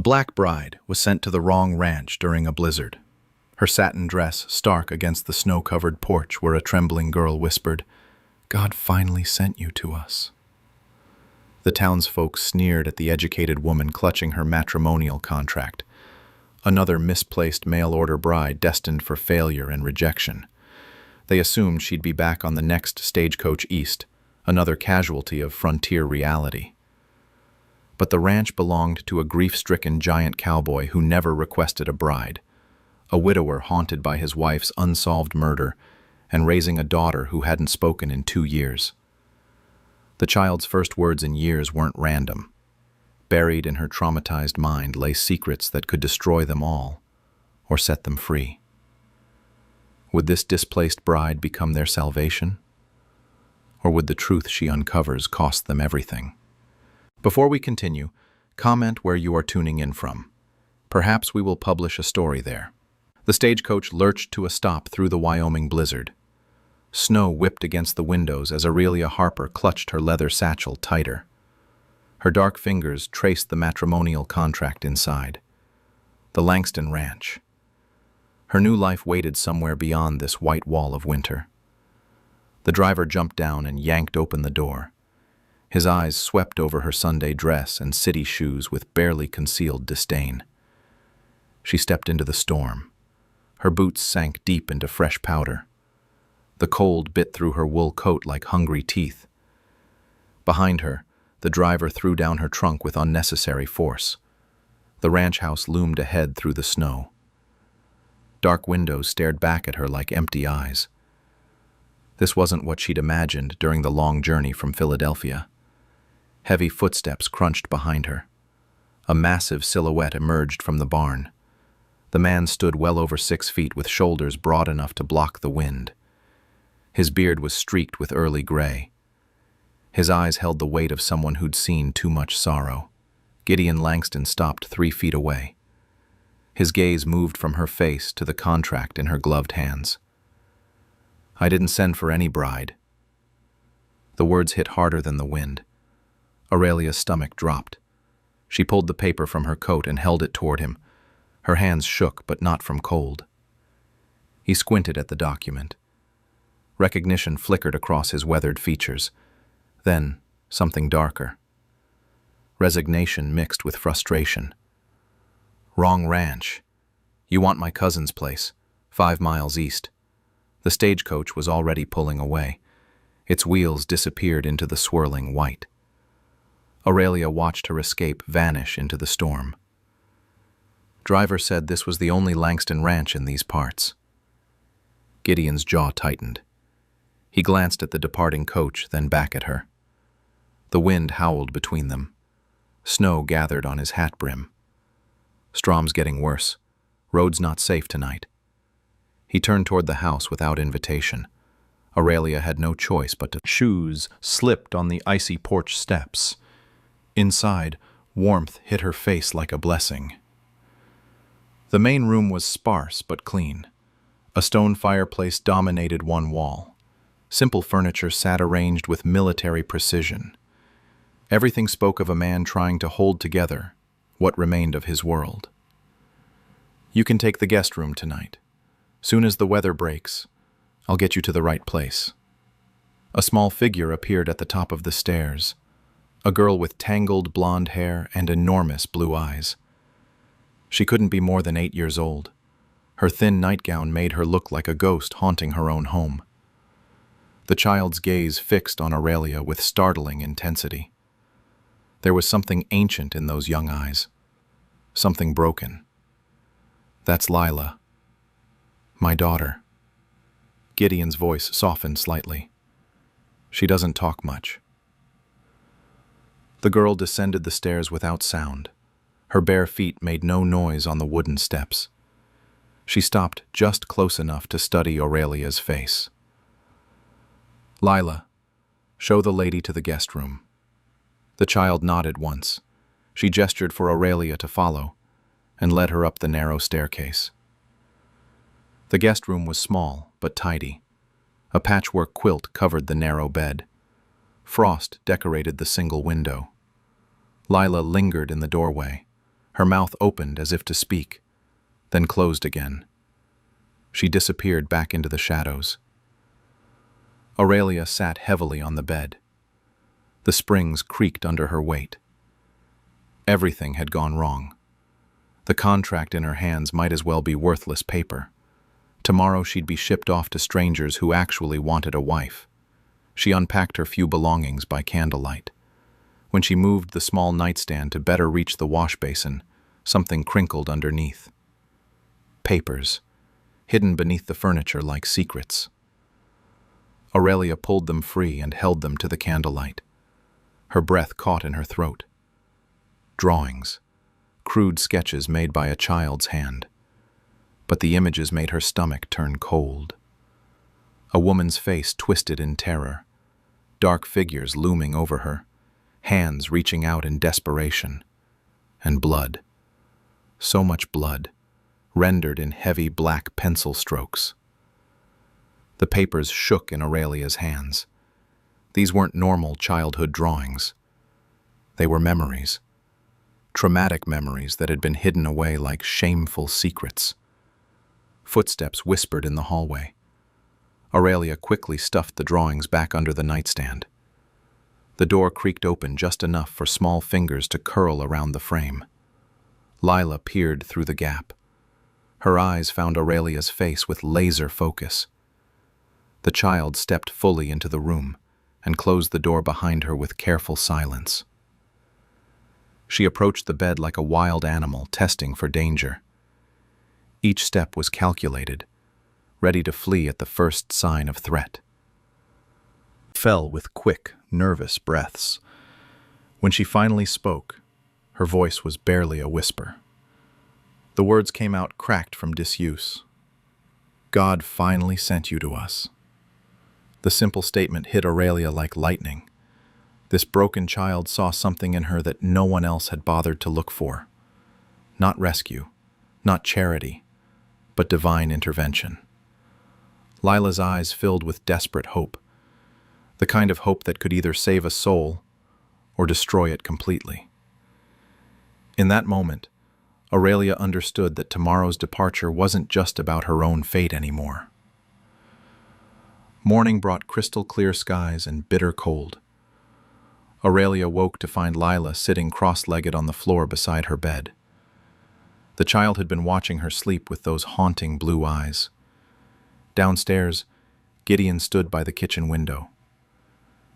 black bride was sent to the wrong ranch during a blizzard. Her satin dress stark against the snow-covered porch where a trembling girl whispered, "God finally sent you to us." The townsfolk sneered at the educated woman clutching her matrimonial contract, another misplaced mail-order bride destined for failure and rejection. They assumed she'd be back on the next stagecoach east, another casualty of frontier reality. But the ranch belonged to a grief-stricken giant cowboy who never requested a bride, a widower haunted by his wife's unsolved murder and raising a daughter who hadn't spoken in 2 years. The child's first words in years weren't random. Buried in her traumatized mind lay secrets that could destroy them all or set them free. Would this displaced bride become their salvation? Or would the truth she uncovers cost them everything? Before we continue, comment where you are tuning in from. Perhaps we will publish a story there. The stagecoach lurched to a stop through the Wyoming blizzard. Snow whipped against the windows as Aurelia Harper clutched her leather satchel tighter. Her dark fingers traced the matrimonial contract inside. The Langston Ranch. Her new life waited somewhere beyond this white wall of winter. The driver jumped down and yanked open the door. His eyes swept over her Sunday dress and city shoes with barely concealed disdain. She stepped into the storm. Her boots sank deep into fresh powder. The cold bit through her wool coat like hungry teeth. Behind her, the driver threw down her trunk with unnecessary force. The ranch house loomed ahead through the snow. Dark windows stared back at her like empty eyes. This wasn't what she'd imagined during the long journey from Philadelphia. Heavy footsteps crunched behind her. A massive silhouette emerged from the barn. The man stood well over 6 feet with shoulders broad enough to block the wind. His beard was streaked with early gray. His eyes held the weight of someone who'd seen too much sorrow. Gideon Langston stopped 3 feet away. His gaze moved from her face to the contract in her gloved hands. "I didn't send for any bride." The words hit harder than the wind. Aurelia's stomach dropped. She pulled the paper from her coat and held it toward him. Her hands shook, but not from cold. He squinted at the document. Recognition flickered across his weathered features. Then, something darker. Resignation mixed with frustration. "Wrong ranch. You want my cousin's place, 5 miles east." The stagecoach was already pulling away. Its wheels disappeared into the swirling white. Aurelia watched her escape vanish into the storm. Driver said this was the only Langston ranch in these parts. Gideon's jaw tightened. He glanced at the departing coach, then back at her. The wind howled between them. Snow gathered on his hat brim. "Strom's getting worse. Road's not safe tonight." He turned toward the house without invitation. Aurelia had no choice but to. Shoes slipped on the icy porch steps. Inside, warmth hit her face like a blessing. The main room was sparse but clean. A stone fireplace dominated one wall. Simple furniture sat arranged with military precision. Everything spoke of a man trying to hold together what remained of his world. "You can take the guest room tonight. Soon as the weather breaks, I'll get you to the right place." A small figure appeared at the top of the stairs, a girl with tangled blonde hair and enormous blue eyes. She couldn't be more than 8 years old. Her thin nightgown made her look like a ghost haunting her own home. The child's gaze fixed on Aurelia with startling intensity. There was something ancient in those young eyes, something broken. "That's Lila. My daughter." Gideon's voice softened slightly. "She doesn't talk much." The girl descended the stairs without sound. Her bare feet made no noise on the wooden steps. She stopped just close enough to study Aurelia's face. "Lila, show the lady to the guest room." The child nodded once. She gestured for Aurelia to follow and led her up the narrow staircase. The guest room was small but tidy. A patchwork quilt covered the narrow bed. Frost decorated the single window. Lila lingered in the doorway, Her mouth opened as if to speak, then closed again. She disappeared back into the shadows. Aurelia sat heavily on the bed. The springs creaked under her weight. Everything had gone wrong. The contract in her hands might as well be worthless paper. Tomorrow she'd be shipped off to strangers who actually wanted a wife. She unpacked her few belongings by candlelight. When she moved the small nightstand to better reach the wash basin, something crinkled underneath. Papers, hidden beneath the furniture like secrets. Aurelia pulled them free and held them to the candlelight. Her breath caught in her throat. Drawings, crude sketches made by a child's hand. But the images made her stomach turn cold. A woman's face twisted in terror, dark figures looming over her, hands reaching out in desperation, and blood. So much blood, rendered in heavy black pencil strokes. The papers shook in Aurelia's hands. These weren't normal childhood drawings. They were memories. Traumatic memories that had been hidden away like shameful secrets. Footsteps whispered in the hallway. Aurelia quickly stuffed the drawings back under the nightstand. The door creaked open just enough for small fingers to curl around the frame. Lila peered through the gap. Her eyes found Aurelia's face with laser focus. The child stepped fully into the room and closed the door behind her with careful silence. She approached the bed like a wild animal, testing for danger. Each step was calculated, ready to flee at the first sign of threat. Fell with quick, nervous breaths. When she finally spoke, her voice was barely a whisper. The words came out cracked from disuse. God finally sent you to us. The simple statement hit Aurelia like lightning. This broken child saw something in her that no one else had bothered to look for. Not rescue, not charity, but divine intervention. Lila's eyes filled with desperate hope, the kind of hope that could either save a soul or destroy it completely. In that moment, Aurelia understood that tomorrow's departure wasn't just about her own fate anymore. Morning brought crystal clear skies and bitter cold. Aurelia woke to find Lila sitting cross-legged on the floor beside her bed. The child had been watching her sleep with those haunting blue eyes. Downstairs, Gideon stood by the kitchen window.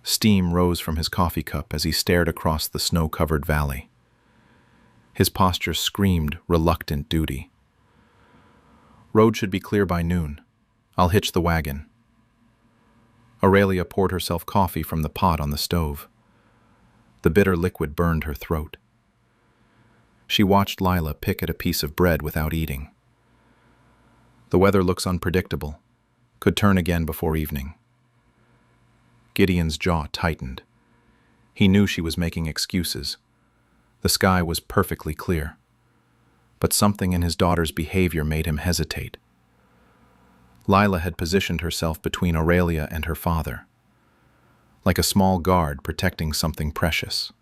Steam rose from his coffee cup as he stared across the snow-covered valley. His posture screamed reluctant duty. Road should be clear by noon. I'll hitch the wagon. Aurelia poured herself coffee from the pot on the stove. The bitter liquid burned her throat. She watched Lila pick at a piece of bread without eating. The weather looks unpredictable, could turn again before evening. Gideon's jaw tightened. He knew she was making excuses. The sky was perfectly clear. But something in his daughter's behavior made him hesitate. Lila had positioned herself between Aurelia and her father, like a small guard protecting something precious.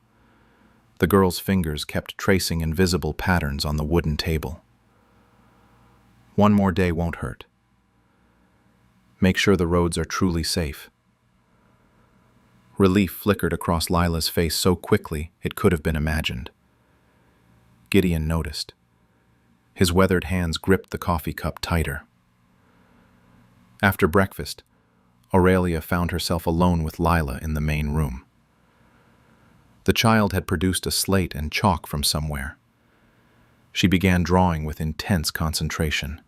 The girl's fingers kept tracing invisible patterns on the wooden table. One more day won't hurt. Make sure the roads are truly safe. Relief flickered across Lila's face so quickly it could have been imagined. Gideon noticed. His weathered hands gripped the coffee cup tighter. After breakfast, Aurelia found herself alone with Lila in the main room. The child had produced a slate and chalk from somewhere. She began drawing with intense concentration.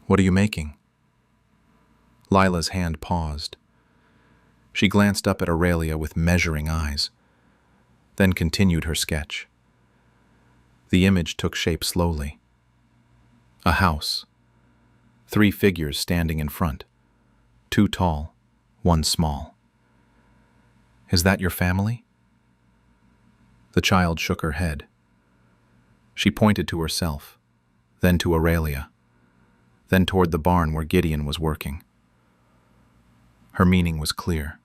"What are you making?" Lila's hand paused. She glanced up at Aurelia with measuring eyes, then continued her sketch. The image took shape slowly. A house. 3 figures standing in front. 2 tall, 1 small. "Is that your family?" The child shook her head. She pointed to herself, then to Aurelia, then toward the barn where Gideon was working. Her meaning was clear.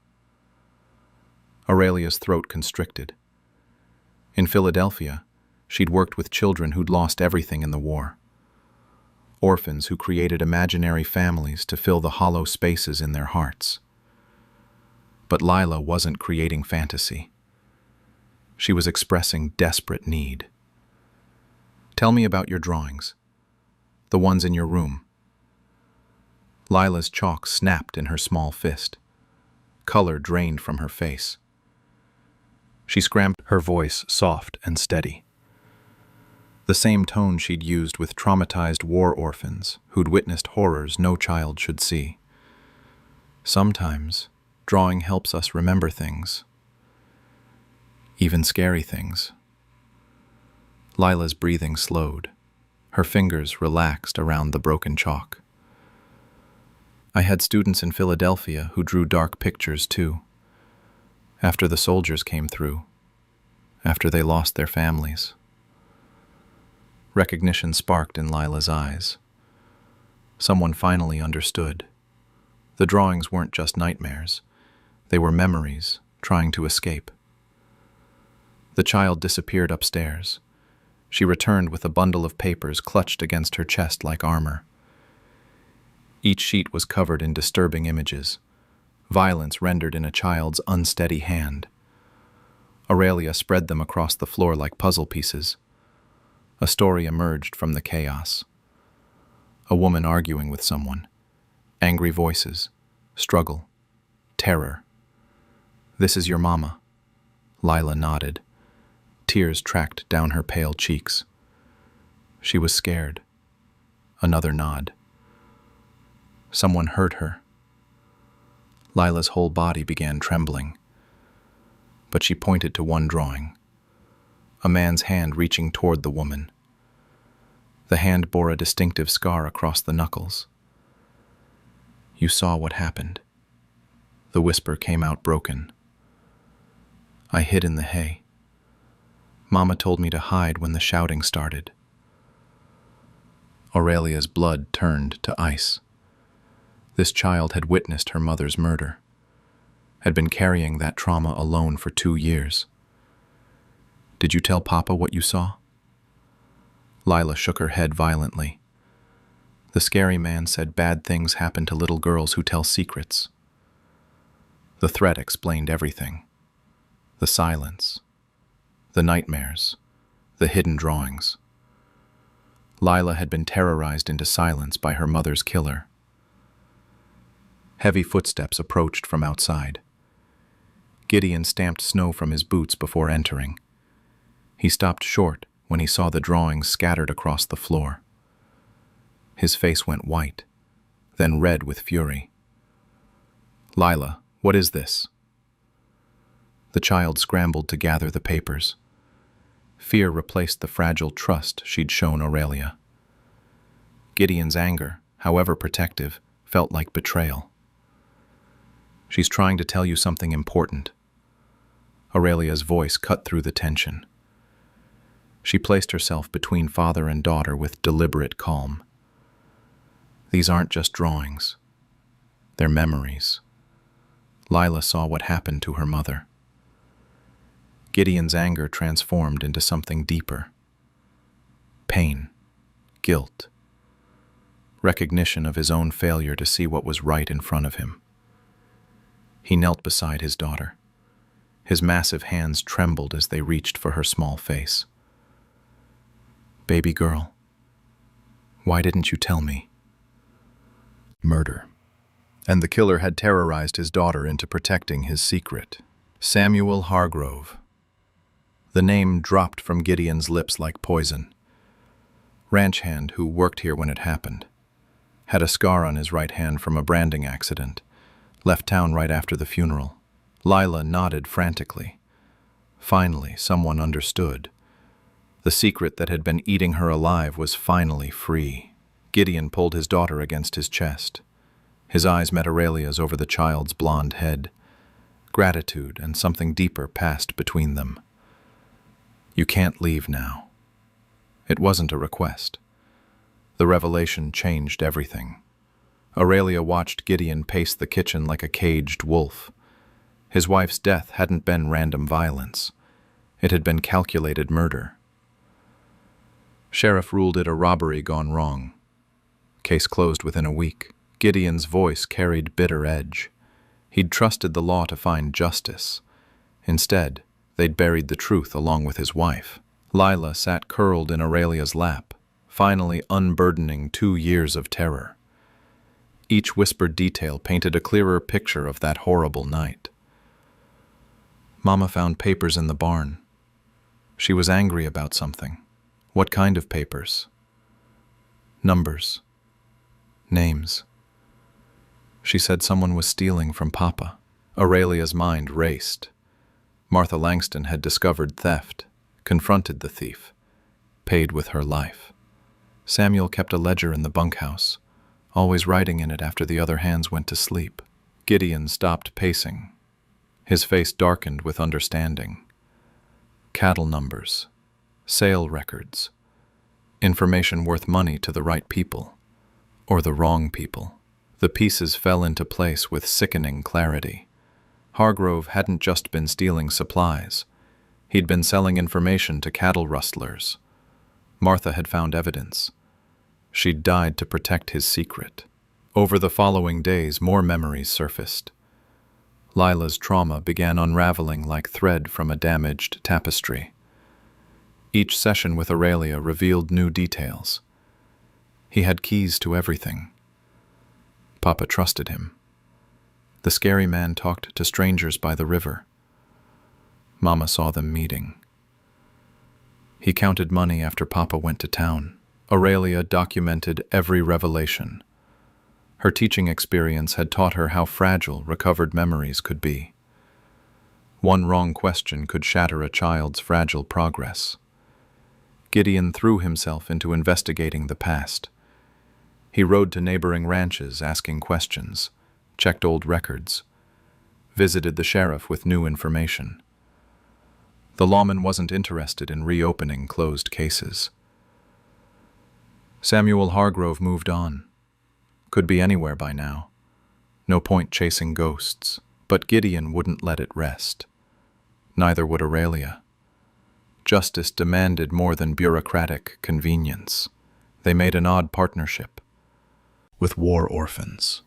Aurelia's throat constricted. In Philadelphia, She'd worked with children who'd lost everything in the war. Orphans who created imaginary families to fill the hollow spaces in their hearts. But Lila wasn't creating fantasy. She was expressing desperate need. "Tell me about your drawings. The ones in your room." Lila's chalk snapped in her small fist. Color drained from her face. She scrambled, her voice soft and steady. The same tone she'd used with traumatized war orphans who'd witnessed horrors no child should see. "Sometimes, drawing helps us remember things. Even scary things." Lila's breathing slowed. Her fingers relaxed around the broken chalk. "I had students in Philadelphia who drew dark pictures too. After the soldiers came through. After they lost their families." Recognition sparked in Lila's eyes. Someone finally understood. The drawings weren't just nightmares. They were memories trying to escape. The child disappeared upstairs. She returned with a bundle of papers clutched against her chest like armor. Each sheet was covered in disturbing images, violence rendered in a child's unsteady hand. Aurelia spread them across the floor like puzzle pieces. A story emerged from the chaos. A woman arguing with someone. Angry voices. Struggle. Terror. "This is your mama." Lila nodded. Tears tracked down her pale cheeks. She was scared. Another nod. "Someone hurt her." Lila's whole body began trembling. But she pointed to one drawing. A man's hand reaching toward the woman. The hand bore a distinctive scar across the knuckles. "You saw what happened." The whisper came out broken. "I hid in the hay. Mama told me to hide when the shouting started." Aurelia's blood turned to ice. This child had witnessed her mother's murder, had been carrying that trauma alone for 2 years. "Did you tell Papa what you saw?" Lila shook her head violently. "The scary man said bad things happen to little girls who tell secrets." The threat explained everything. The silence, the nightmares, the hidden drawings. Lila had been terrorized into silence by her mother's killer. Heavy footsteps approached from outside. Gideon stamped snow from his boots before entering. He stopped short when he saw the drawings scattered across the floor. His face went white, then red with fury. "Lila, what is this?" The child scrambled to gather the papers. Fear replaced the fragile trust she'd shown Aurelia. Gideon's anger, however protective, felt like betrayal. "She's trying to tell you something important." Aurelia's voice cut through the tension. She placed herself between father and daughter with deliberate calm. "These aren't just drawings. They're memories." Lila saw what happened to her mother. Gideon's anger transformed into something deeper. Pain, guilt, recognition of his own failure to see what was right in front of him. He knelt beside his daughter. His massive hands trembled as they reached for her small face. "Baby girl, why didn't you tell me?" Murder. And the killer had terrorized his daughter into protecting his secret. Samuel Hargrove. The name dropped from Gideon's lips like poison. Ranch hand who worked here when it happened. Had a scar on his right hand from a branding accident. Left town right after the funeral. Lila nodded frantically. Finally, someone understood. The secret that had been eating her alive was finally free. Gideon pulled his daughter against his chest. His eyes met Aurelia's over the child's blonde head. Gratitude and something deeper passed between them. "You can't leave now." It wasn't a request. The revelation changed everything. Aurelia watched Gideon pace the kitchen like a caged wolf. His wife's death hadn't been random violence. It had been calculated murder. Sheriff ruled it a robbery gone wrong. Case closed within a week. Gideon's voice carried bitter edge. He'd trusted the law to find justice. Instead, they'd buried the truth along with his wife. Lila sat curled in Aurelia's lap, finally unburdening 2 years of terror. Each whispered detail painted a clearer picture of that horrible night. Mama found papers in the barn. She was angry about something. What kind of papers? Numbers. Names. She said someone was stealing from Papa. Aurelia's mind raced. Martha Langston had discovered theft, confronted the thief, paid with her life. Samuel kept a ledger in the bunkhouse, always writing in it after the other hands went to sleep. Gideon stopped pacing. His face darkened with understanding. Cattle numbers, sale records, information worth money to the right people, or the wrong people. The pieces fell into place with sickening clarity. Hargrove hadn't just been stealing supplies. He'd been selling information to cattle rustlers. Martha had found evidence. She'd died to protect his secret. Over the following days, more memories surfaced. Lila's trauma began unraveling like thread from a damaged tapestry. Each session with Aurelia revealed new details. He had keys to everything. Papa trusted him. The scary man talked to strangers by the river. Mama saw them meeting. He counted money after Papa went to town. Aurelia documented every revelation. Her teaching experience had taught her how fragile recovered memories could be. One wrong question could shatter a child's fragile progress. Gideon threw himself into investigating the past. He rode to neighboring ranches asking questions, checked old records, visited the sheriff with new information. The lawman wasn't interested in reopening closed cases. Samuel Hargrove moved on. Could be anywhere by now. No point chasing ghosts. But Gideon wouldn't let it rest. Neither would Aurelia. Justice demanded more than bureaucratic convenience. They made an odd partnership with war orphans.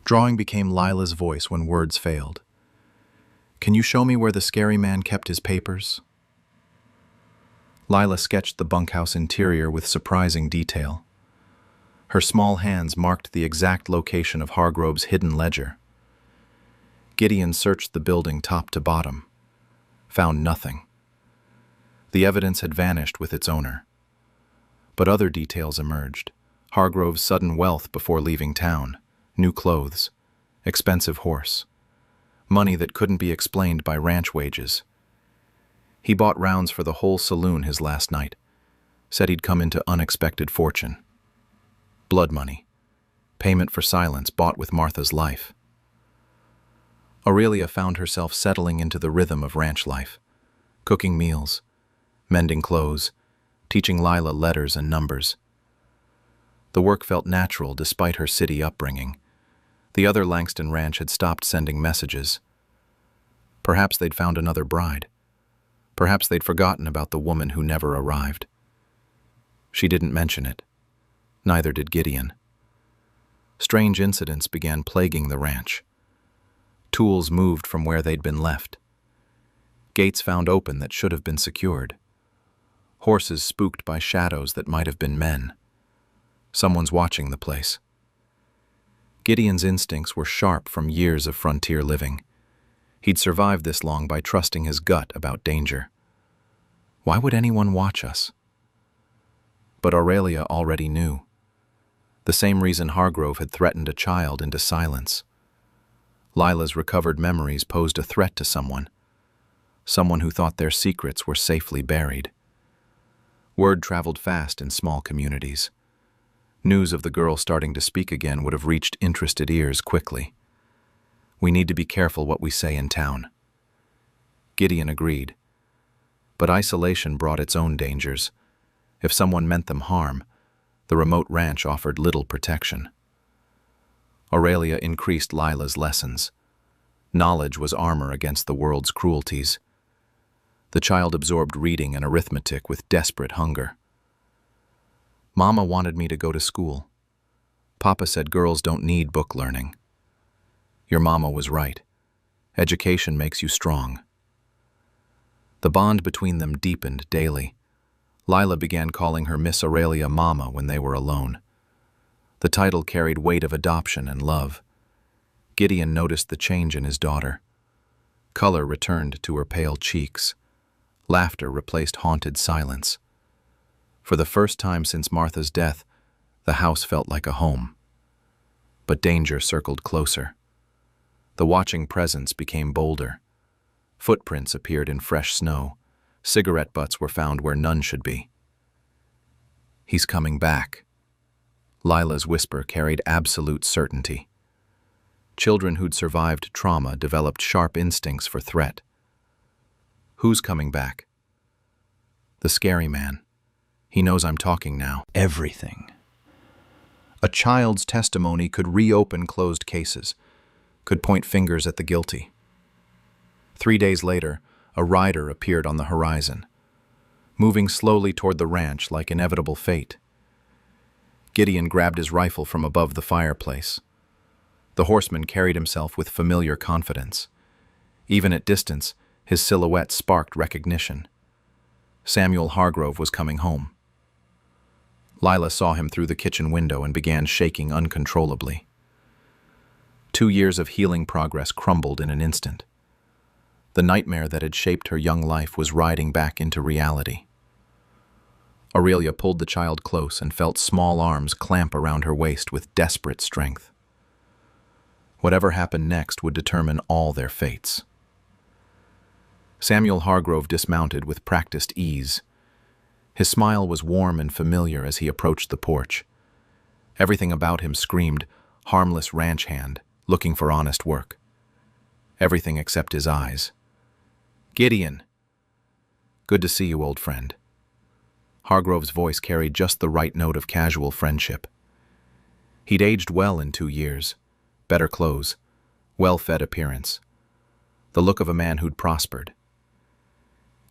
Drawing became Lila's voice when words failed. Can you show me where the scary man kept his papers? Lila sketched the bunkhouse interior with surprising detail. Her small hands marked the exact location of Hargrove's hidden ledger. Gideon searched the building top to bottom, found nothing. The evidence had vanished with its owner. But other details emerged. Hargrove's sudden wealth before leaving town, new clothes, expensive horse, money that couldn't be explained by ranch wages. He bought rounds for the whole saloon his last night, said he'd come into unexpected fortune. Blood money, payment for silence bought with Martha's life. Aurelia found herself settling into the rhythm of ranch life, cooking meals, mending clothes, teaching Lila letters and numbers. The work felt natural despite her city upbringing. The other Langston ranch had stopped sending messages. Perhaps they'd found another bride. Perhaps they'd forgotten about the woman who never arrived. She didn't mention it. Neither did Gideon. Strange incidents began plaguing the ranch. Tools moved from where they'd been left. Gates found open that should have been secured. Horses spooked by shadows that might have been men. Someone's watching the place. Gideon's instincts were sharp from years of frontier living. He'd survived this long by trusting his gut about danger. Why would anyone watch us? But Aurelia already knew. The same reason Hargrove had threatened a child into silence. Lila's recovered memories posed a threat to someone who thought their secrets were safely buried. Word traveled fast in small communities. News of the girl starting to speak again would have reached interested ears quickly. We need to be careful what we say in town. Gideon agreed. But isolation brought its own dangers. If someone meant them harm, the remote ranch offered little protection. Aurelia increased Lila's lessons. Knowledge was armor against the world's cruelties. The child absorbed reading and arithmetic with desperate hunger. Mama wanted me to go to school. Papa said girls don't need book learning. Your mama was right. Education makes you strong. The bond between them deepened daily. Lila began calling her Miss Aurelia Mama when they were alone. The title carried weight of adoption and love. Gideon noticed the change in his daughter. Color returned to her pale cheeks. Laughter replaced haunted silence. For the first time since Martha's death, the house felt like a home. But danger circled closer. The watching presence became bolder. Footprints appeared in fresh snow. Cigarette butts were found where none should be. He's coming back. Lila's whisper carried absolute certainty. Children who'd survived trauma developed sharp instincts for threat. Who's coming back? The scary man. He knows I'm talking now. Everything. A child's testimony could reopen closed cases, could point fingers at the guilty. 3 days later, a rider appeared on the horizon, moving slowly toward the ranch like inevitable fate. Gideon grabbed his rifle from above the fireplace. The horseman carried himself with familiar confidence. Even at distance, his silhouette sparked recognition. Samuel Hargrove was coming home. Lila saw him through the kitchen window and began shaking uncontrollably. 2 years of healing progress crumbled in an instant. The nightmare that had shaped her young life was riding back into reality. Aurelia pulled the child close and felt small arms clamp around her waist with desperate strength. Whatever happened next would determine all their fates. Samuel Hargrove dismounted with practiced ease. His smile was warm and familiar as he approached the porch. Everything about him screamed, harmless ranch hand, looking for honest work. Everything except his eyes. Gideon. Good to see you, old friend. Hargrove's voice carried just the right note of casual friendship. He'd aged well in 2 years. Better clothes, well-fed appearance. The look of a man who'd prospered.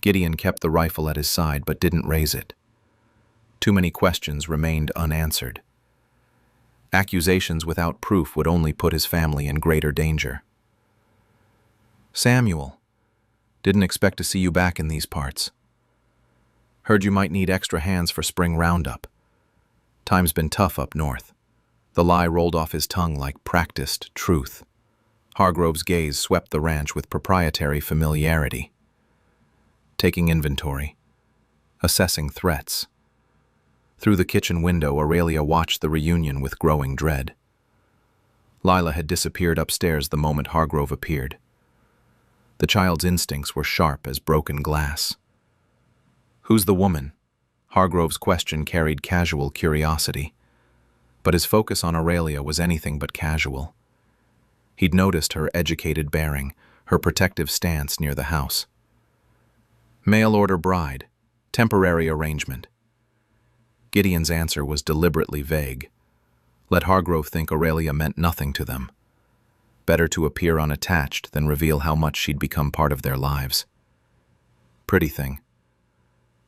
Gideon kept the rifle at his side but didn't raise it. Too many questions remained unanswered. Accusations without proof would only put his family in greater danger. Samuel. Didn't expect to see you back in these parts. Heard you might need extra hands for spring roundup. Time's been tough up north. The lie rolled off his tongue like practiced truth. Hargrove's gaze swept the ranch with proprietary familiarity. Taking inventory. Assessing threats. Through the kitchen window, Aurelia watched the reunion with growing dread. Lila had disappeared upstairs the moment Hargrove appeared. The child's instincts were sharp as broken glass. Who's the woman? Hargrove's question carried casual curiosity, but his focus on Aurelia was anything but casual. He'd noticed her educated bearing, her protective stance near the house. Mail-order bride, temporary arrangement. Gideon's answer was deliberately vague. Let Hargrove think Aurelia meant nothing to them. Better to appear unattached than reveal how much she'd become part of their lives. Pretty thing.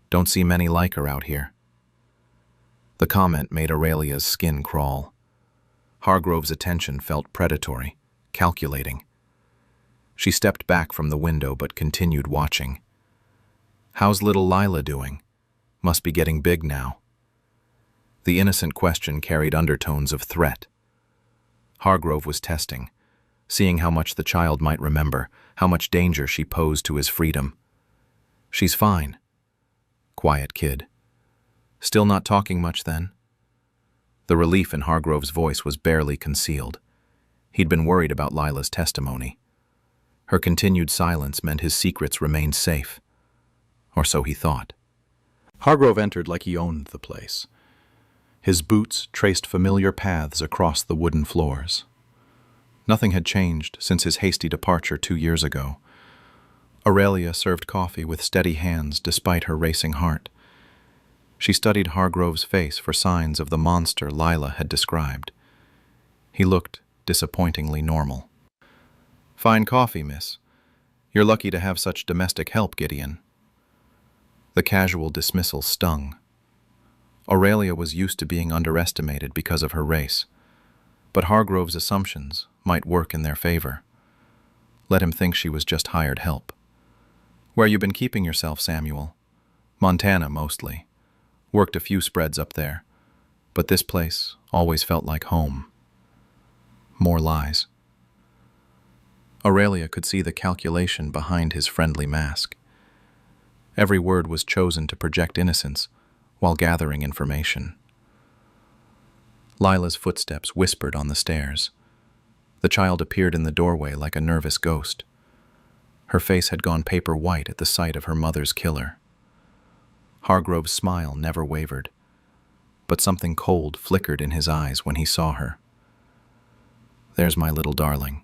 Don't see many like her out here. The comment made Aurelia's skin crawl. Hargrove's attention felt predatory, calculating. She stepped back from the window but continued watching. How's little Lila doing? Must be getting big now. The innocent question carried undertones of threat. Hargrove was testing, seeing how much the child might remember, how much danger she posed to his freedom. She's fine. Quiet kid. Still not talking much then? The relief in Hargrove's voice was barely concealed. He'd been worried about Lila's testimony. Her continued silence meant his secrets remained safe. Or so he thought. Hargrove entered like he owned the place. His boots traced familiar paths across the wooden floors. Nothing had changed since his hasty departure 2 years ago. Aurelia served coffee with steady hands despite her racing heart. She studied Hargrove's face for signs of the monster Lila had described. He looked disappointingly normal. Fine coffee, miss. You're lucky to have such domestic help, Gideon. The casual dismissal stung. Aurelia was used to being underestimated because of her race, but Hargrove's assumptions might work in their favor. Let him think she was just hired help. "Where you been keeping yourself, Samuel?" "Montana, mostly. Worked a few spreads up there. But this place always felt like home." More lies. Aurelia could see the calculation behind his friendly mask. Every word was chosen to project innocence while gathering information. Lila's footsteps whispered on the stairs. The child appeared in the doorway like a nervous ghost. Her face had gone paper white at the sight of her mother's killer. Hargrove's smile never wavered, but something cold flickered in his eyes when he saw her. "There's my little darling.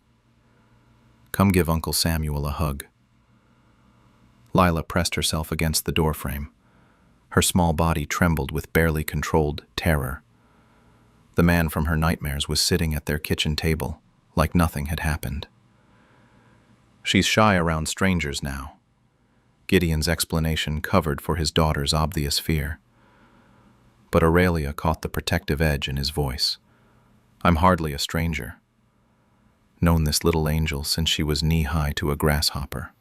Come give Uncle Samuel a hug." Lila pressed herself against the doorframe. Her small body trembled with barely controlled terror. The man from her nightmares was sitting at their kitchen table, like nothing had happened. "She's shy around strangers now." Gideon's explanation covered for his daughter's obvious fear. But Aurelia caught the protective edge in his voice. "I'm hardly a stranger. Known this little angel since she was knee-high to a grasshopper."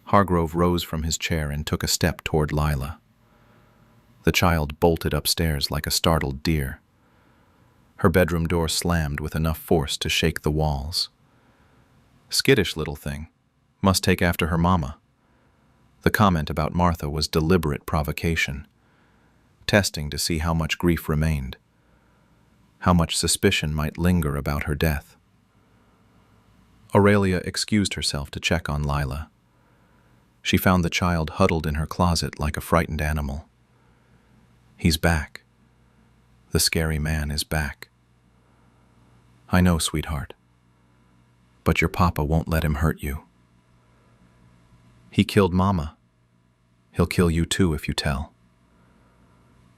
Hargrove rose from his chair and took a step toward Lila. The child bolted upstairs like a startled deer. Her bedroom door slammed with enough force to shake the walls. "Skittish little thing. Must take after her mama." The comment about Martha was deliberate provocation, testing to see how much grief remained, how much suspicion might linger about her death. Aurelia excused herself to check on Lila. She found the child huddled in her closet like a frightened animal. "He's back. The scary man is back." "I know, sweetheart. But your papa won't let him hurt you. He killed Mama. He'll kill you too if you tell."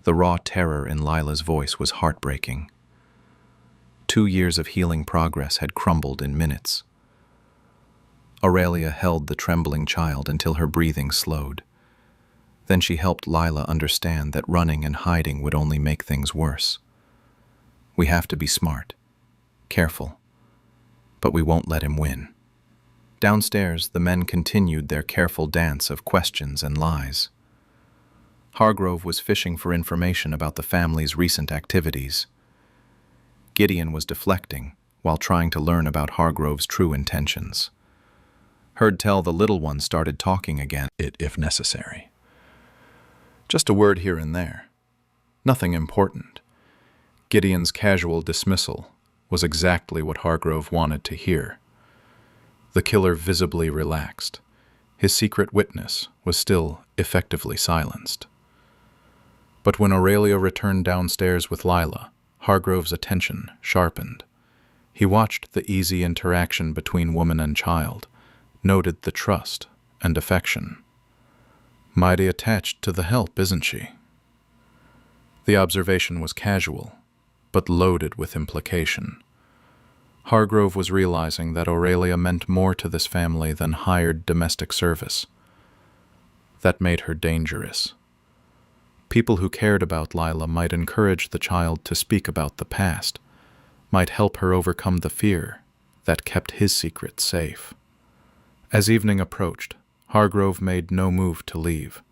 The raw terror in Lila's voice was heartbreaking. 2 years of healing progress had crumbled in minutes. Aurelia held the trembling child until her breathing slowed. Then she helped Lila understand that running and hiding would only make things worse. "We have to be smart, careful, but we won't let him win." Downstairs, the men continued their careful dance of questions and lies. Hargrove was fishing for information about the family's recent activities. Gideon was deflecting while trying to learn about Hargrove's true intentions. Heard tell the little one started talking again, if necessary. Just a word here and there. Nothing important. Gideon's casual dismissal was exactly what Hargrove wanted to hear. The killer visibly relaxed. His secret witness was still effectively silenced. But when Aurelia returned downstairs with Lila, Hargrove's attention sharpened. He watched the easy interaction between woman and child, noted the trust and affection. "Mighty attached to the help, isn't she?" The observation was casual, but loaded with implication. Hargrove was realizing that Aurelia meant more to this family than hired domestic service. That made her dangerous. People who cared about Lila might encourage the child to speak about the past, might help her overcome the fear that kept his secret safe. As evening approached, Hargrove made no move to leave.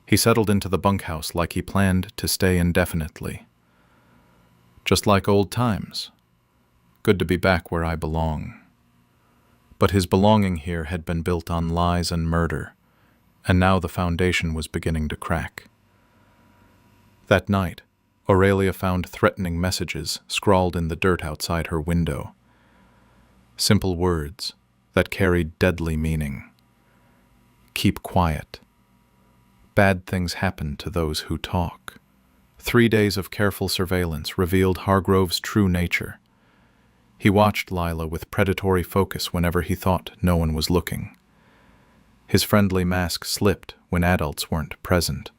He settled into the bunkhouse like he planned to stay indefinitely. "Just like old times. Good to be back where I belong." But his belonging here had been built on lies and murder, and now the foundation was beginning to crack. That night, Aurelia found threatening messages scrawled in the dirt outside her window. Simple words that carried deadly meaning. "Keep quiet. Bad things happen to those who talk." 3 days of careful surveillance revealed Hargrove's true nature. He watched Lila with predatory focus whenever he thought no one was looking. His friendly mask slipped when adults weren't present.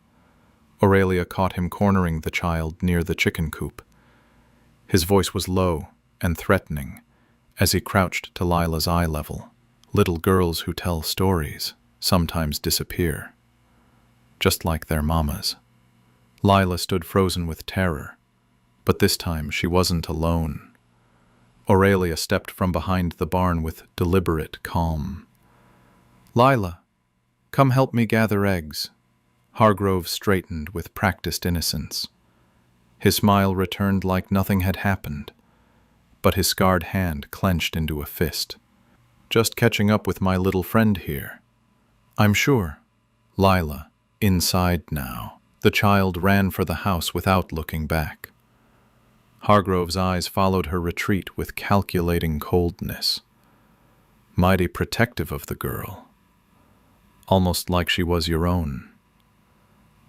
Aurelia caught him cornering the child near the chicken coop. His voice was low and threatening as he crouched to Lila's eye level. "Little girls who tell stories sometimes disappear, just like their mamas." Lila stood frozen with terror, but this time she wasn't alone. Aurelia stepped from behind the barn with deliberate calm. "Lila, come help me gather eggs." Hargrove straightened with practiced innocence. His smile returned like nothing had happened, but his scarred hand clenched into a fist. "Just catching up with my little friend here." "I'm sure." Lila, inside now. The child ran for the house without looking back. Hargrove's eyes followed her retreat with calculating coldness. Mighty protective of the girl. Almost like she was your own.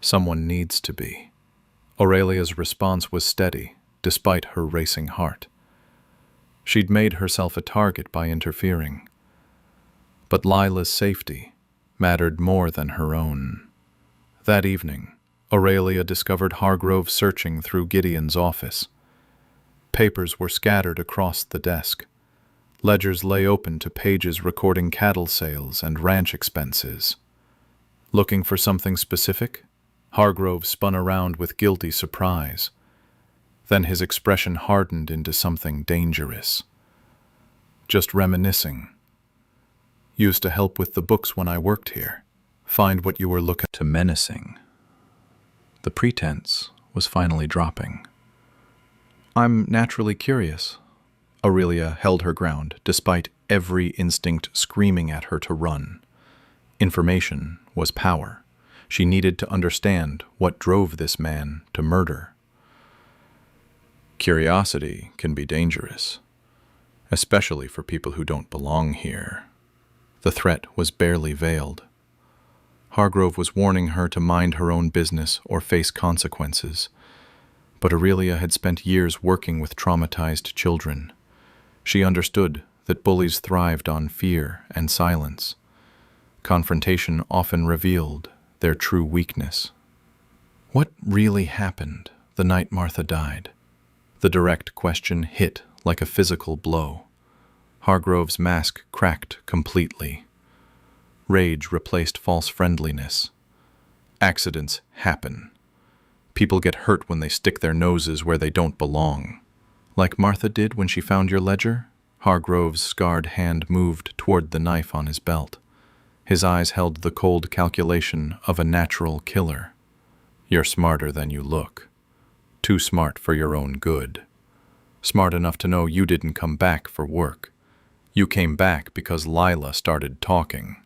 Someone needs to be. Aurelia's response was steady, despite her racing heart. She'd made herself a target by interfering. But Lila's safety mattered more than her own. That evening, Aurelia discovered Hargrove searching through Gideon's office. Papers were scattered across the desk. Ledgers lay open to pages recording cattle sales and ranch expenses. Looking for something specific? Hargrove spun around with guilty surprise. Then his expression hardened into something dangerous. "Just reminiscing. Used to help with the books when I worked here. Find what you were looking to." Menacing. The pretense was finally dropping. "I'm naturally curious." Aurelia held her ground, despite every instinct screaming at her to run. Information was power. She needed to understand what drove this man to murder. Curiosity can be dangerous, especially for people who don't belong here. The threat was barely veiled. Hargrove was warning her to mind her own business or face consequences. But Aurelia had spent years working with traumatized children. She understood that bullies thrived on fear and silence. Confrontation often revealed their true weakness. What really happened the night Martha died? The direct question hit like a physical blow. Hargrove's mask cracked completely. Rage replaced false friendliness. Accidents happen. People get hurt when they stick their noses where they don't belong. Like Martha did when she found your ledger? Hargrove's scarred hand moved toward the knife on his belt. His eyes held the cold calculation of a natural killer. You're smarter than you look. Too smart for your own good. Smart enough to know you didn't come back for work. You came back because Lila started talking.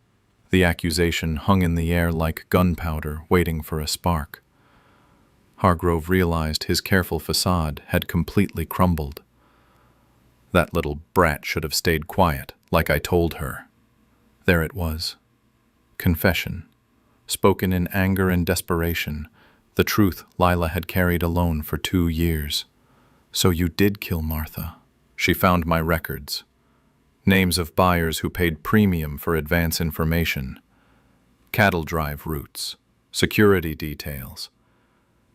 The accusation hung in the air like gunpowder waiting for a spark. Hargrove realized his careful facade had completely crumbled. That little brat should have stayed quiet, like I told her. There it was. Confession. Spoken in anger and desperation. The truth Lila had carried alone for 2 years. So you did kill Martha. She found my records. Names of buyers who paid premium for advance information. Cattle drive routes. Security details.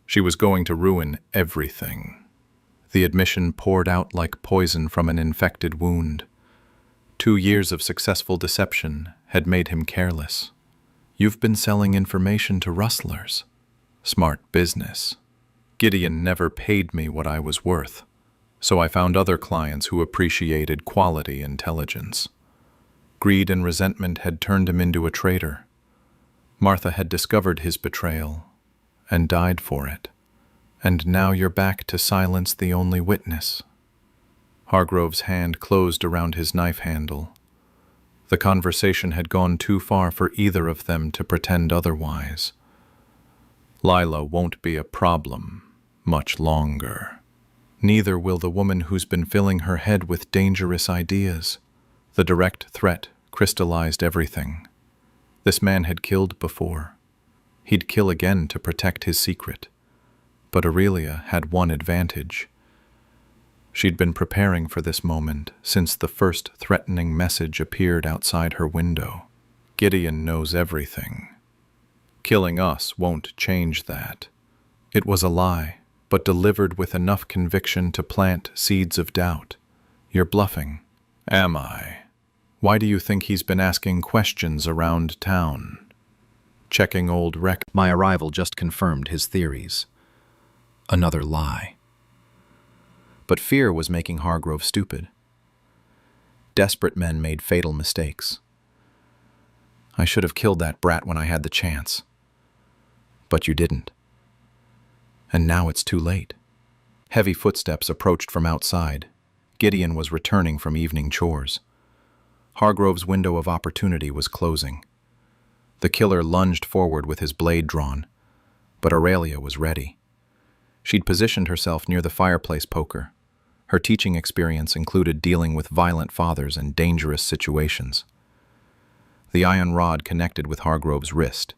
She was going to ruin everything. The admission poured out like poison from an infected wound. 2 years of successful deception had made him careless. You've been selling information to rustlers. Smart business. Gideon never paid me what I was worth, so I found other clients who appreciated quality intelligence. Greed and resentment had turned him into a traitor. Martha had discovered his betrayal and died for it. And now you're back to silence the only witness. Hargrove's hand closed around his knife handle. The conversation had gone too far for either of them to pretend otherwise. Lila won't be a problem much longer. Neither will the woman who's been filling her head with dangerous ideas. The direct threat crystallized everything. This man had killed before. He'd kill again to protect his secret. But Aurelia had one advantage. She'd been preparing for this moment since the first threatening message appeared outside her window. Gideon knows everything. Killing us won't change that. It was a lie, but delivered with enough conviction to plant seeds of doubt. You're bluffing. Am I? Why do you think he's been asking questions around town? Checking old records. My arrival just confirmed his theories. Another lie. But fear was making Hargrove stupid. Desperate men made fatal mistakes. I should have killed that brat when I had the chance. But you didn't. And now it's too late. Heavy footsteps approached from outside. Gideon was returning from evening chores. Hargrove's window of opportunity was closing. The killer lunged forward with his blade drawn, but Aurelia was ready. She'd positioned herself near the fireplace poker. Her teaching experience included dealing with violent fathers and dangerous situations. The iron rod connected with Hargrove's wrist.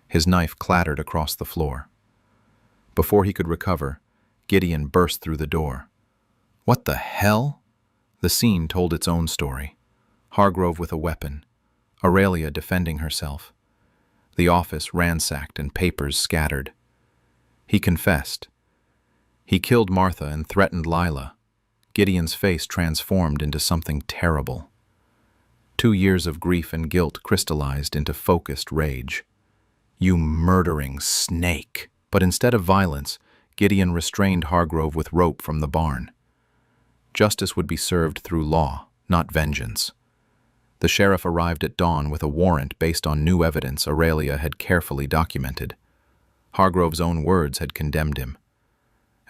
His knife clattered across the floor. Before he could recover, Gideon burst through the door. What the hell? The scene told its own story. Hargrove with a weapon, Aurelia defending herself. The office ransacked and papers scattered. He confessed. He killed Martha and threatened Lila. Gideon's face transformed into something terrible. 2 years of grief and guilt crystallized into focused rage. You murdering snake! But instead of violence, Gideon restrained Hargrove with rope from the barn. Justice would be served through law, not vengeance. The sheriff arrived at dawn with a warrant based on new evidence Aurelia had carefully documented. Hargrove's own words had condemned him.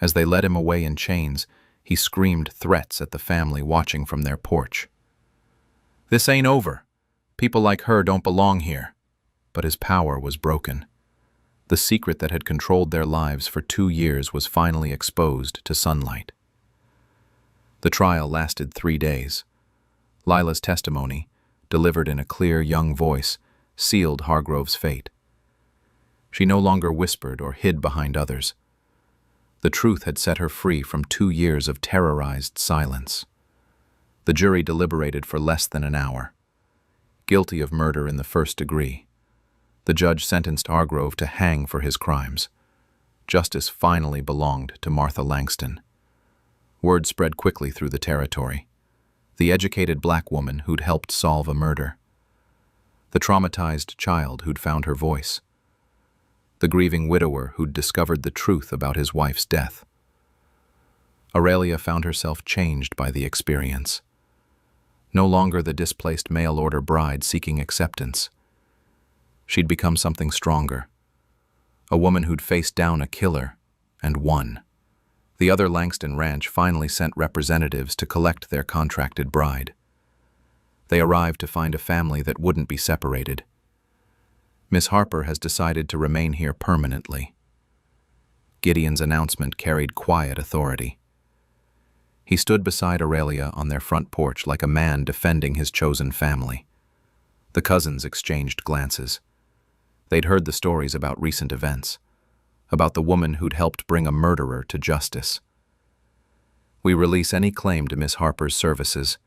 As they led him away in chains, he screamed threats at the family watching from their porch. This ain't over. People like her don't belong here. But his power was broken. The secret that had controlled their lives for 2 years was finally exposed to sunlight. The trial lasted 3 days. Lila's testimony, delivered in a clear, young voice, sealed Hargrove's fate. She no longer whispered or hid behind others. The truth had set her free from 2 years of terrorized silence. The jury deliberated for less than an hour. Guilty of murder in the 1st degree. The judge sentenced Hargrove to hang for his crimes. Justice finally belonged to Martha Langston. Word spread quickly through the territory. The educated black woman who'd helped solve a murder. The traumatized child who'd found her voice. The grieving widower who'd discovered the truth about his wife's death. Aurelia found herself changed by the experience. No longer the displaced mail-order bride seeking acceptance. She'd become something stronger. A woman who'd faced down a killer and won. The other Langston Ranch finally sent representatives to collect their contracted bride. They arrived to find a family that wouldn't be separated. Miss Harper has decided to remain here permanently. Gideon's announcement carried quiet authority. He stood beside Aurelia on their front porch like a man defending his chosen family. The cousins exchanged glances. They'd heard the stories about recent events, about the woman who'd helped bring a murderer to justice. We release any claim to Miss Harper's services.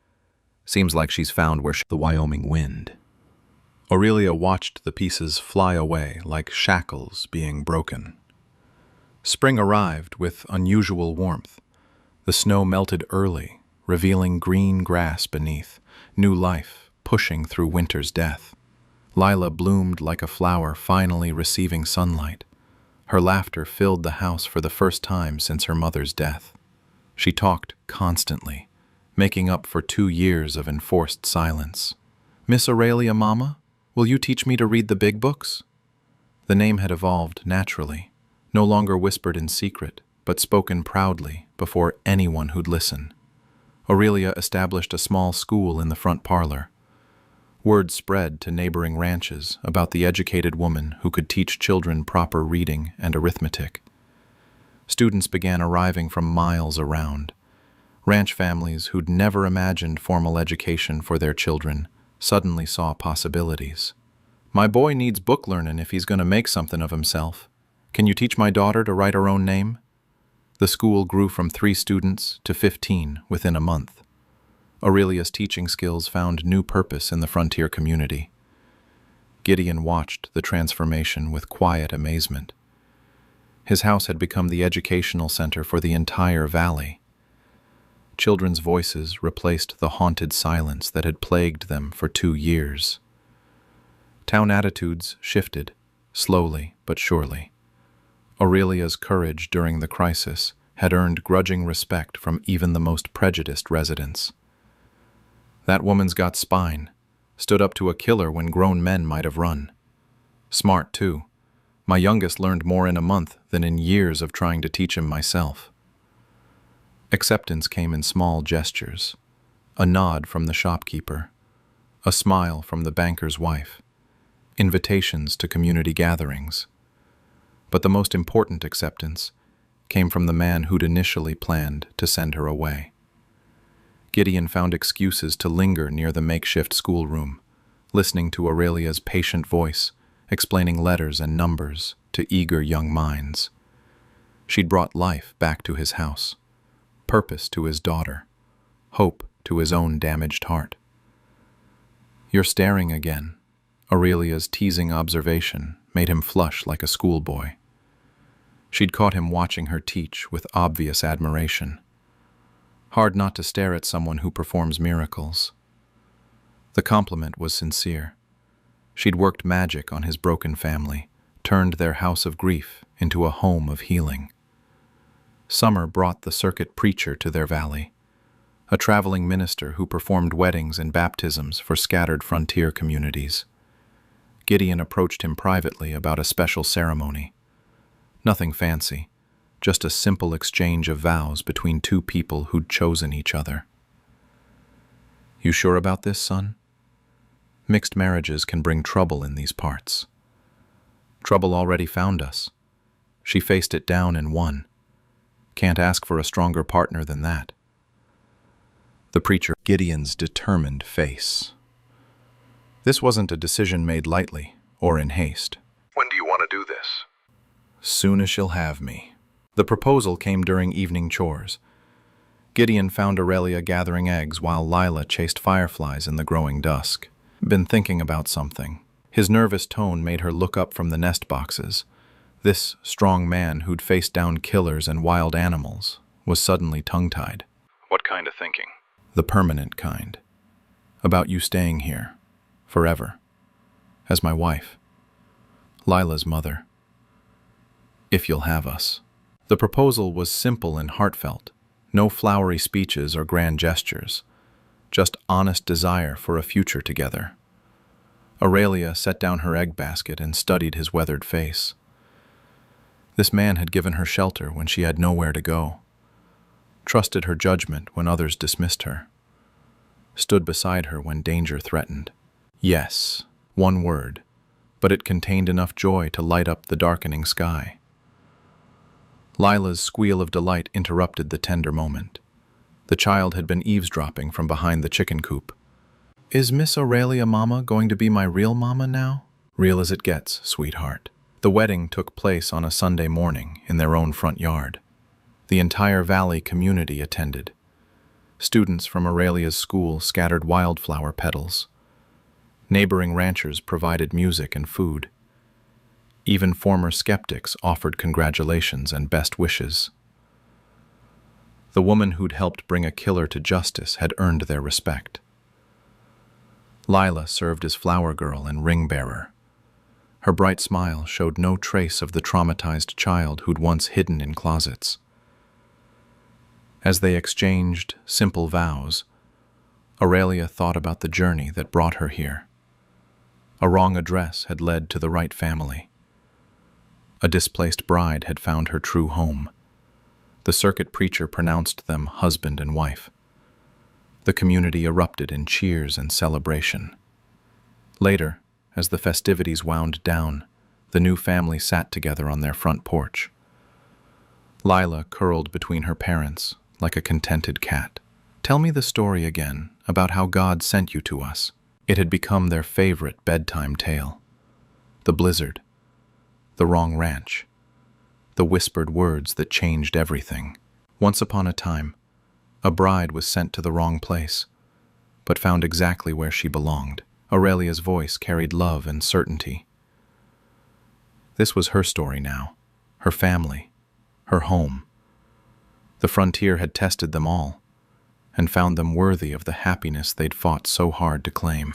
Seems like she's found where the Wyoming wind. Aurelia watched the pieces fly away like shackles being broken. Spring arrived with unusual warmth. The snow melted early, revealing green grass beneath, new life pushing through winter's death. Lila bloomed like a flower finally receiving sunlight. Her laughter filled the house for the first time since her mother's death. She talked constantly, making up for 2 years of enforced silence. "Miss Aurelia, Mama, will you teach me to read the big books?" The name had evolved naturally, no longer whispered in secret, but spoken proudly before anyone who'd listen. Aurelia established a small school in the front parlor. Word spread to neighboring ranches about the educated woman who could teach children proper reading and arithmetic. Students began arriving from miles around. Ranch families who'd never imagined formal education for their children suddenly saw possibilities. "My boy needs book learning if he's going to make something of himself. Can you teach my daughter to write her own name?" The school grew from 3 students to 15 within a month. Aurelia's teaching skills found new purpose in the frontier community. Gideon watched the transformation with quiet amazement. His house had become the educational center for the entire valley. Children's voices replaced the haunted silence that had plagued them for 2 years. Town attitudes shifted, slowly but surely. Aurelia's courage during the crisis had earned grudging respect from even the most prejudiced residents. That woman's got spine, stood up to a killer when grown men might have run. Smart, too. My youngest learned more in a month than in years of trying to teach him myself. Acceptance came in small gestures. A nod from the shopkeeper, a smile from the banker's wife, invitations to community gatherings. But the most important acceptance came from the man who'd initially planned to send her away. Gideon found excuses to linger near the makeshift schoolroom, listening to Aurelia's patient voice, explaining letters and numbers to eager young minds. She'd brought life back to his house, purpose to his daughter, hope to his own damaged heart. "You're staring again." Aurelia's teasing observation made him flush like a schoolboy. She'd caught him watching her teach with obvious admiration. Hard not to stare at someone who performs miracles. The compliment was sincere. She'd worked magic on his broken family, turned their house of grief into a home of healing. Summer brought the circuit preacher to their valley, a traveling minister who performed weddings and baptisms for scattered frontier communities. Gideon approached him privately about a special ceremony. Nothing fancy, just a simple exchange of vows between two people who'd chosen each other. "You sure about this, son? Mixed marriages can bring trouble in these parts." "Trouble already found us. She faced it down and won. Can't ask for a stronger partner than that." The preacher, Gideon's determined face. This wasn't a decision made lightly or in haste. "When do you want to do this?" "Soon as she'll have me." The proposal came during evening chores. Gideon found Aurelia gathering eggs while Lila chased fireflies in the growing dusk. Been thinking about something. His nervous tone made her look up from the nest boxes. This strong man who'd faced down killers and wild animals was suddenly tongue-tied. "What kind of thinking?" "The permanent kind. About you staying here, forever, as my wife, Lila's mother. If you'll have us." The proposal was simple and heartfelt. No flowery speeches or grand gestures, just honest desire for a future together. Aurelia set down her egg basket and studied his weathered face. This man had given her shelter when she had nowhere to go, trusted her judgment when others dismissed her, stood beside her when danger threatened. Yes, one word, but it contained enough joy to light up the darkening sky. Lila's squeal of delight interrupted the tender moment. The child had been eavesdropping from behind the chicken coop. "Is Miss Aurelia Mama going to be my real mama now?" "Real as it gets, sweetheart." The wedding took place on a Sunday morning in their own front yard. The entire valley community attended. Students from Aurelia's school scattered wildflower petals. Neighboring ranchers provided music and food. Even former skeptics offered congratulations and best wishes. The woman who'd helped bring a killer to justice had earned their respect. Lila served as flower girl and ring bearer. Her bright smile showed no trace of the traumatized child who'd once hidden in closets. As they exchanged simple vows, Aurelia thought about the journey that brought her here. A wrong address had led to the right family. A displaced bride had found her true home. The circuit preacher pronounced them husband and wife. The community erupted in cheers and celebration. Later, as the festivities wound down, the new family sat together on their front porch. Lila curled between her parents like a contented cat. "Tell me the story again about how God sent you to us." It had become their favorite bedtime tale. The blizzard, the wrong ranch, the whispered words that changed everything. Once upon a time, a bride was sent to the wrong place, but found exactly where she belonged. Aurelia's voice carried love and certainty. This was her story now, her family, her home. The frontier had tested them all, and found them worthy of the happiness they'd fought so hard to claim.